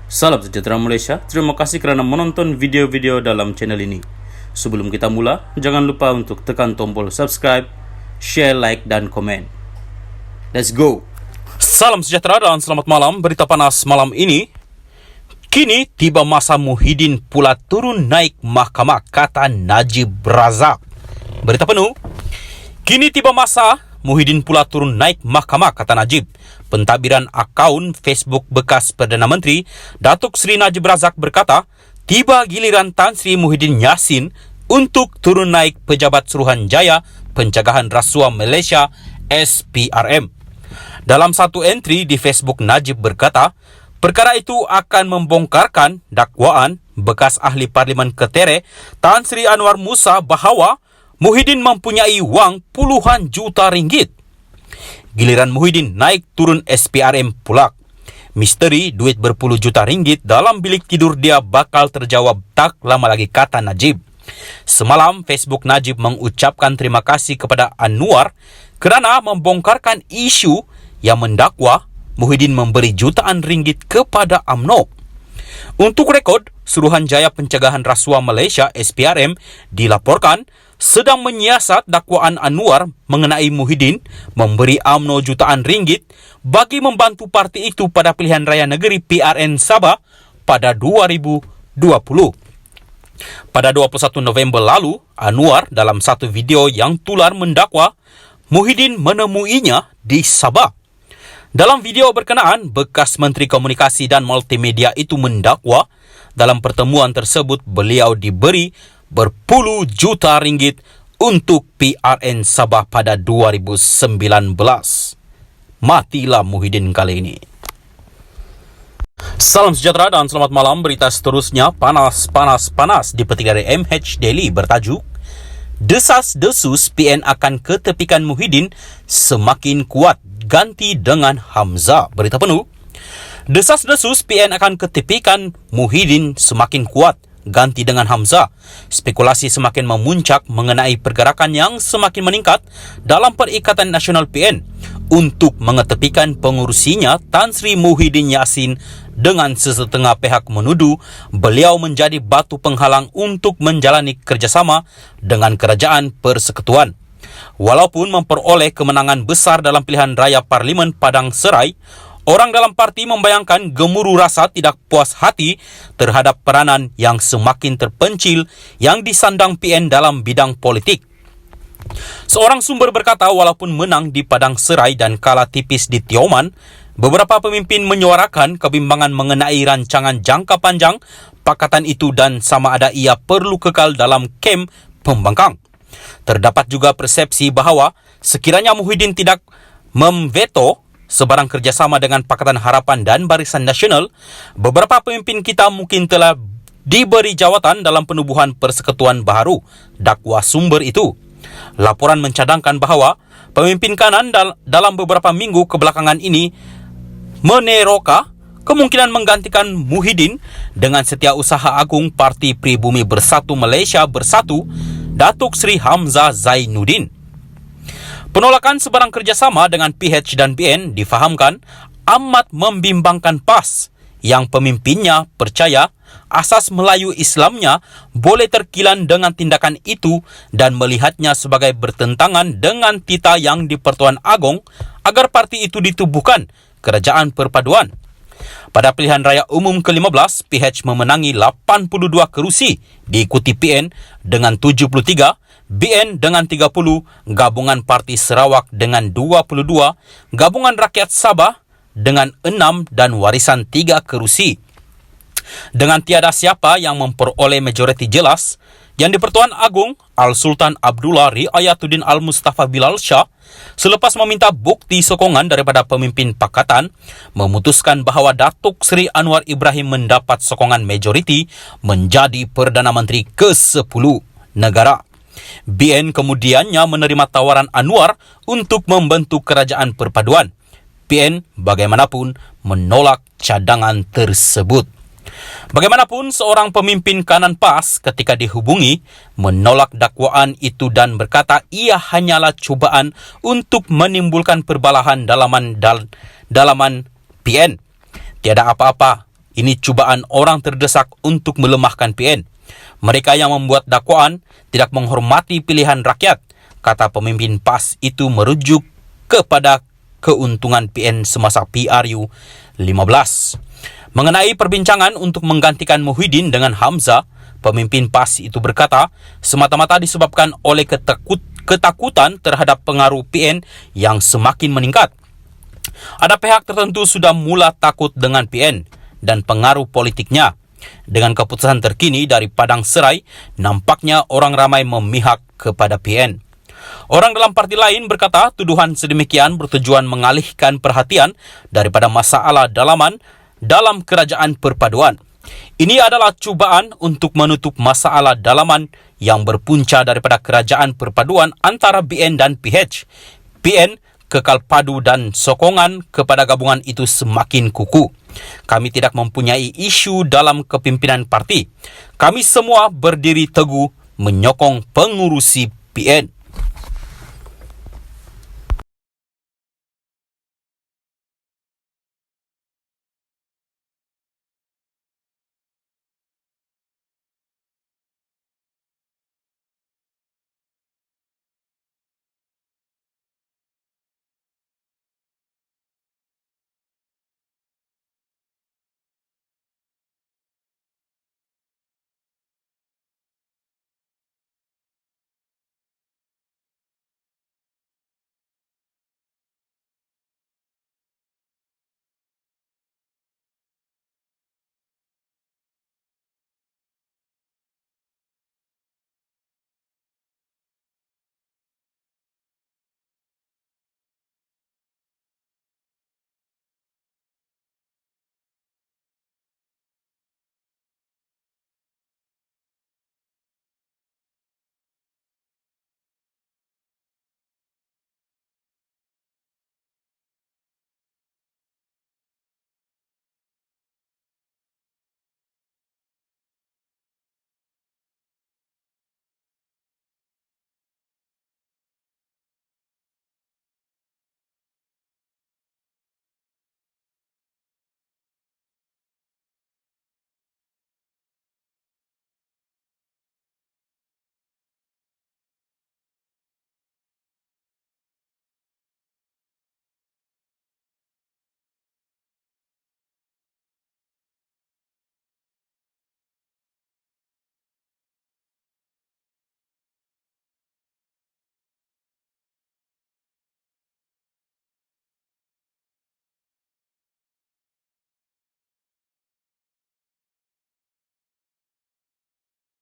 Salam sejahtera Malaysia, terima kasih kerana menonton video-video dalam channel ini. Sebelum kita mula, jangan lupa untuk tekan tombol subscribe, share, like dan komen. Let's go! Salam sejahtera dan selamat malam. Berita panas malam ini. Kini tiba masa Muhyiddin pula turun naik mahkamah, kata Najib Razak. Berita penuh. Kini tiba masa Muhyiddin pula turun naik mahkamah, kata Najib. Pentadbiran akaun Facebook bekas Perdana Menteri Datuk Seri Najib Razak berkata, tiba giliran Tan Sri Muhyiddin Yassin untuk turun naik Pejabat Suruhanjaya Pencegahan Rasuah Malaysia SPRM. Dalam satu entry di Facebook, Najib berkata, perkara itu akan membongkarkan dakwaan bekas ahli Parlimen Ketere Tan Sri Anwar Musa bahawa Muhyiddin mempunyai wang puluhan juta ringgit. Giliran Muhyiddin naik turun SPRM pula. Misteri duit berpuluh juta ringgit dalam bilik tidur dia bakal terjawab tak lama lagi, kata Najib. Semalam, Facebook Najib mengucapkan terima kasih kepada Anwar kerana membongkarkan isu yang mendakwa Muhyiddin memberi jutaan ringgit kepada UMNO. Untuk rekod, Suruhanjaya Pencegahan Rasuah Malaysia SPRM dilaporkan sedang menyiasat dakwaan Anwar mengenai Muhyiddin memberi UMNO jutaan ringgit bagi membantu parti itu pada pilihan raya negeri PRN Sabah pada 2020. Pada 21 November lalu, Anwar dalam satu video yang tular mendakwa Muhyiddin menemuinya di Sabah. Dalam video berkenaan, bekas Menteri Komunikasi dan Multimedia itu mendakwa dalam pertemuan tersebut beliau diberi berpuluh juta ringgit untuk PRN Sabah pada 2019. Matilah Muhyiddin kali ini. Salam sejahtera dan selamat malam. Berita seterusnya panas dipetik dari MH Daily bertajuk Desas-desus PN akan ketepikan Muhyiddin semakin kuat ganti dengan Hamzah. Berita penuh. Desas-desus PN akan ketepikan Muhyiddin semakin kuat ganti dengan Hamzah. Spekulasi semakin memuncak mengenai pergerakan yang semakin meningkat dalam Perikatan Nasional PN untuk mengetepikan pengurusinya Tan Sri Muhyiddin Yassin dengan sesetengah pihak menuduh beliau menjadi batu penghalang untuk menjalani kerjasama dengan Kerajaan Persekutuan. Walaupun memperoleh kemenangan besar dalam pilihan raya Parlimen Padang Serai, orang dalam parti membayangkan gemuruh rasa tidak puas hati terhadap peranan yang semakin terpencil yang disandang PN dalam bidang politik. Seorang sumber berkata walaupun menang di Padang Serai dan kalah tipis di Tioman, beberapa pemimpin menyuarakan kebimbangan mengenai rancangan jangka panjang pakatan itu dan sama ada ia perlu kekal dalam kem pembangkang. Terdapat juga persepsi bahawa sekiranya Muhyiddin tidak memveto sebarang kerjasama dengan Pakatan Harapan dan Barisan Nasional, beberapa pemimpin kita mungkin telah diberi jawatan dalam penubuhan persekutuan baharu, dakwa sumber itu. Laporan mencadangkan bahawa pemimpin kanan dalam beberapa minggu kebelakangan ini meneroka kemungkinan menggantikan Muhyiddin dengan Setiausaha Agung Parti Pribumi Bersatu Malaysia Bersatu, Datuk Seri Hamzah Zainuddin. Penolakan sebarang kerjasama dengan PH dan PN difahamkan amat membimbangkan PAS yang pemimpinnya percaya asas Melayu Islamnya boleh terkilan dengan tindakan itu dan melihatnya sebagai bertentangan dengan titah yang di-Pertuan Agong agar parti itu ditubuhkan Kerajaan Perpaduan. Pada pilihan raya umum ke-15, PH memenangi 82 kerusi, diikuti PN dengan 73, BN dengan 30, Gabungan Parti Sarawak dengan 22, Gabungan Rakyat Sabah dengan 6 dan Warisan 3 kerusi. Dengan tiada siapa yang memperoleh majoriti jelas, yang di-Pertuan Agong, Al-Sultan Abdullah Riayatuddin Al-Mustafa Bilal Shah, selepas meminta bukti sokongan daripada pemimpin pakatan, memutuskan bahawa Datuk Seri Anwar Ibrahim mendapat sokongan majoriti menjadi Perdana Menteri ke-10 negara. BN kemudiannya menerima tawaran Anwar untuk membentuk Kerajaan Perpaduan. PN bagaimanapun menolak cadangan tersebut. Bagaimanapun, seorang pemimpin kanan PAS ketika dihubungi menolak dakwaan itu dan berkata ia hanyalah cubaan untuk menimbulkan perbalahan dalaman PN. Tiada apa-apa Ini cubaan orang terdesak untuk melemahkan PN. Mereka yang membuat dakwaan tidak menghormati pilihan rakyat, kata pemimpin PAS itu merujuk kepada keuntungan PN semasa PRU 15. Mengenai perbincangan untuk menggantikan Muhyiddin dengan Hamzah, pemimpin PAS itu berkata, semata-mata disebabkan oleh ketakutan terhadap pengaruh PN yang semakin meningkat. Ada pihak tertentu sudah mula takut dengan PN dan pengaruh politiknya. Dengan keputusan terkini dari Padang Serai, nampaknya orang ramai memihak kepada PN. Orang dalam parti lain berkata tuduhan sedemikian bertujuan mengalihkan perhatian daripada masalah dalaman dalam kerajaan perpaduan. Ini adalah cubaan untuk menutup masalah dalaman yang berpunca daripada kerajaan perpaduan antara BN dan PH. PN kekal padu dan sokongan kepada gabungan itu semakin kukuh. Kami tidak mempunyai isu dalam kepimpinan parti. Kami semua berdiri teguh menyokong pengurusi PN.